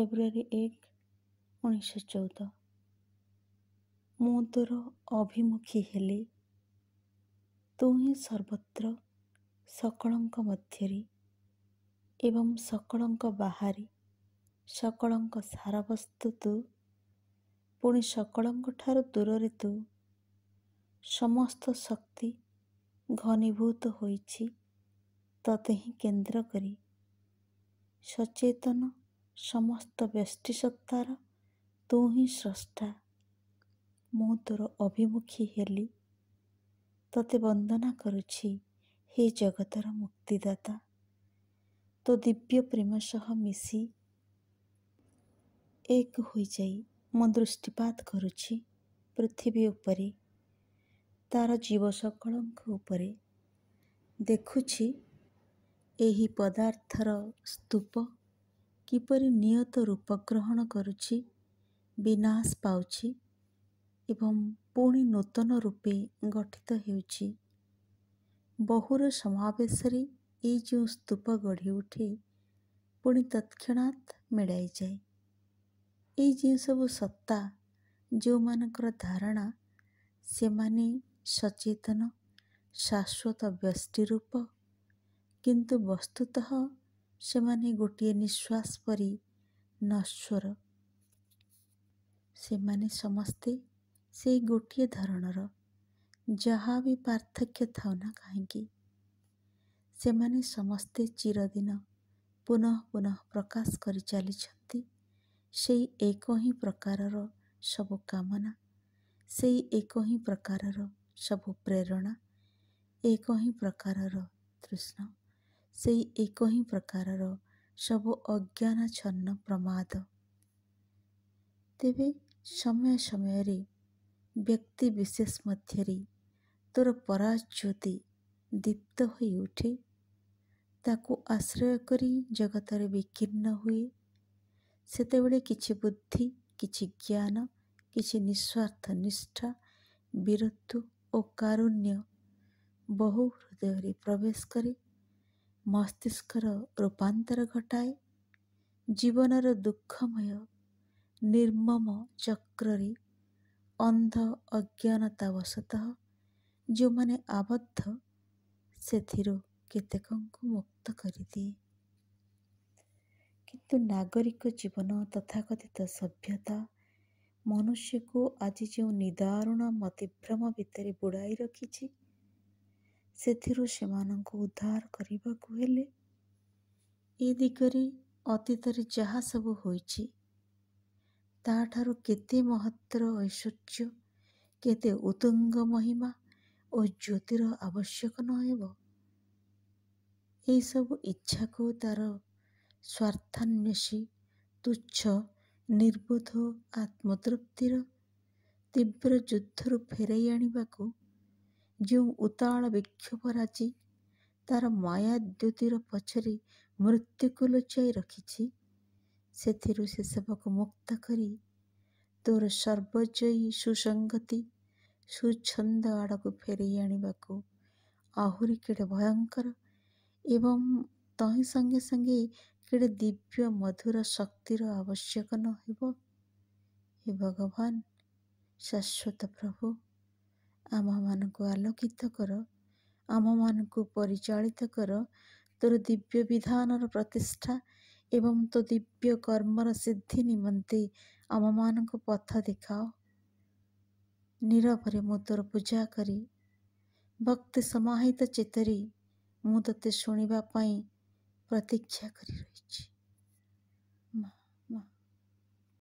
ଫେବୃଆରୀ 1, 1914। ମୁଁ ତୋର ଅଭିମୁଖୀ ହେଲି, ତୁ ହିଁ ସର୍ବତ୍ର ସକଳଙ୍କ ମଧ୍ୟରେ ଏବଂ ସକଳଙ୍କ ବାହାରେ ସକଳଙ୍କ ସାରବସ୍ତୁ ତୁ, ପୁଣି ସକଳଙ୍କ ଠାରୁ ଦୂରରେ ତୁ। ସମସ୍ତ ଶକ୍ତି ଘନୀଭୂତ ହୋଇଛି ତତେ ହିଁ କେନ୍ଦ୍ର କରି। ସଚେତନ ସମସ୍ତ ବ୍ୟଷ୍ଟି ସତ୍ତାର ତୁ ହିଁ ସ୍ରଷ୍ଟା। ମୁଁ ତୋର ଅଭିମୁଖୀ ହେଲି, ତତେ ବନ୍ଦନା କରୁଛି ହେ ଜଗତର ମୁକ୍ତିଦାତା। ତୋ ଦିବ୍ୟ ପ୍ରେମ ସହ ମିଶି ଏକ ହୋଇଯାଇ ମୁଁ ଦୃଷ୍ଟିପାତ କରୁଛି ପୃଥିବୀ ଉପରେ, ତାର ଜୀବ ସକଳଙ୍କ ଉପରେ। ଦେଖୁଛି ଏହି ପଦାର୍ଥର ସ୍ତୂପ କିପରି ନିୟତ ରୂପ ଗ୍ରହଣ କରୁଛି, ବିନାଶ ପାଉଛି ଏବଂ ପୁଣି ନୂତନ ରୂପେ ଗଠିତ ହେଉଛି। ବହୁର ସମାବେଶରେ ଏଇ ଯେଉଁ ସ୍ତୂପ ଗଢ଼ି ଉଠେ, ପୁଣି ତତ୍କ୍ଷଣାତ୍ ମିଳାଇଯାଏ। ଏଇ ଯେଉଁ ସବୁ ସତ୍ତା, ଯେଉଁମାନଙ୍କର ଧାରଣା ସେମାନେ ସଚେତନ ଶାଶ୍ୱତ ବ୍ୟଷ୍ଟି ରୂପ, କିନ୍ତୁ ବସ୍ତୁତଃ ସେମାନେ ଗୋଟିଏ ନିଶ୍ୱାସ ପରି ନଶ୍ୱର। ସେମାନେ ସମସ୍ତେ ସେଇ ଗୋଟିଏ ଧରଣର, ଯାହା ବି ପାର୍ଥକ୍ୟ ଥାଉ ନା କାହିଁକି। ସେମାନେ ସମସ୍ତେ ଚିରଦିନ ପୁନଃ ପୁନଃ ପ୍ରକାଶ କରି ଚାଲିଛନ୍ତି ସେଇ ଏକ ହିଁ ପ୍ରକାରର ସବୁ କାମନା, ସେଇ ଏକ ହିଁ ପ୍ରକାରର ସବୁ ପ୍ରେରଣା, ଏକ ହିଁ ପ୍ରକାରର ତୃଷ୍ଣା, ସେଇ ଏକ ହିଁ ପ୍ରକାରର ସବୁ ଅଜ୍ଞାନାଚ୍ଛନ୍ନ ପ୍ରମାଦ। ତେବେ ସମୟ ସମୟରେ ବ୍ୟକ୍ତି ବିଶେଷ ମଧ୍ୟରେ ତୋର ପରାଜ୍ୟୋତି ଦୀପ୍ତ ହୋଇ ଉଠେ, ତାକୁ ଆଶ୍ରୟ କରି ଜଗତରେ ବିକୀର୍ଣ୍ଣ ହୁଏ। ସେତେବେଳେ କିଛି ବୁଦ୍ଧି, କିଛି ଜ୍ଞାନ, କିଛି ନିଃସ୍ୱାର୍ଥ ନିଷ୍ଠା, ବୀରତ୍ୱ ଓ କାରୁଣ୍ୟ ବହୁ ହୃଦୟରେ ପ୍ରବେଶ କରି ମସ୍ତିଷ୍କର ରୂପାନ୍ତର ଘଟାଏ। ଜୀବନର ଦୁଃଖମୟ ନିର୍ମମ ଚକ୍ରରେ ଅନ୍ଧ ଅଜ୍ଞାନତାବଶତଃ ଯେଉଁମାନେ ଆବଦ୍ଧ, ସେଥିରୁ କେତେକଙ୍କୁ ମୁକ୍ତ କରିଦିଏ। କିନ୍ତୁ ନାଗରିକ ଜୀବନ ତଥାକଥିତ ସଭ୍ୟତା ମନୁଷ୍ୟକୁ ଆଜି ଯେଉଁ ନିଦାରୁଣ ମତିଭ୍ରମ ଭିତରେ ବୁଡ଼ାଇ ରଖିଛି, ସେଥିରୁ ସେମାନଙ୍କୁ ଉଦ୍ଧାର କରିବାକୁ ହେଲେ ଏ ଦିଗରେ ଅତୀତରେ ଯାହା ସବୁ ହୋଇଛି, ତାଠାରୁ କେତେ ମହତ୍ତର ଐଶ୍ୱର୍ଯ୍ୟ, କେତେ ଉତ୍ତୁଙ୍ଗ ମହିମା ଓ ଜ୍ୟୋତିର ଆବଶ୍ୟକ ନ ହେବ। ଏହିସବୁ ଇଚ୍ଛାକୁ ତାର ସ୍ୱାର୍ଥାନ୍ୱେଷୀ ତୁଚ୍ଛ ନିର୍ବୋଧ ଆତ୍ମତୃପ୍ତିର ତୀବ୍ର ଯୁଦ୍ଧରୁ ଫେରାଇ ଆଣିବାକୁ ଯେଉଁ ଉତ୍ତାଳ ବିକ୍ଷୋଭରାଜି ତାର ମାୟାଦ୍ୟୁତିର ପଛରେ ମୃତ୍ୟୁକୁ ଲୁଚାଇ ରଖିଛି, ସେଥିରୁ ସେସବୁକୁ ମୁକ୍ତ କରି ତୋର ସର୍ବଜୟୀ ସୁସଂଗତି ସୁଛନ୍ଦ ଆଡ଼କୁ ଫେରାଇ ଆଣିବାକୁ ଆହୁରି କେଡ଼େ ଭୟଙ୍କର ଏବଂ ତହିଁ ସଙ୍ଗେ ସଙ୍ଗେ କେଡ଼େ ଦିବ୍ୟ ମଧୁର ଶକ୍ତିର ଆବଶ୍ୟକ ନ ହେବ। ହେ ଭଗବାନ, ଶାଶ୍ୱତ ପ୍ରଭୁ, ଆମମାନଙ୍କୁ ଆଲୋକିତ କର, ଆମମାନଙ୍କୁ ପରିଚାଳିତ କର। ତୋର ଦିବ୍ୟ ବିଧାନର ପ୍ରତିଷ୍ଠା ଏବଂ ତୋ ଦିବ୍ୟ କର୍ମର ସିଦ୍ଧି ନିମନ୍ତେ ଆମମାନଙ୍କୁ ପଥ ଦେଖାଅ। ନୀରବରେ ମୁଁ ତୋର ପୂଜା କରି, ଭକ୍ତି ସମାହିତ ଚିତ୍ତରେ ମୁଁ ତୋତେ ଶୁଣିବା ପାଇଁ ପ୍ରତୀକ୍ଷା କରି ରହିଛି।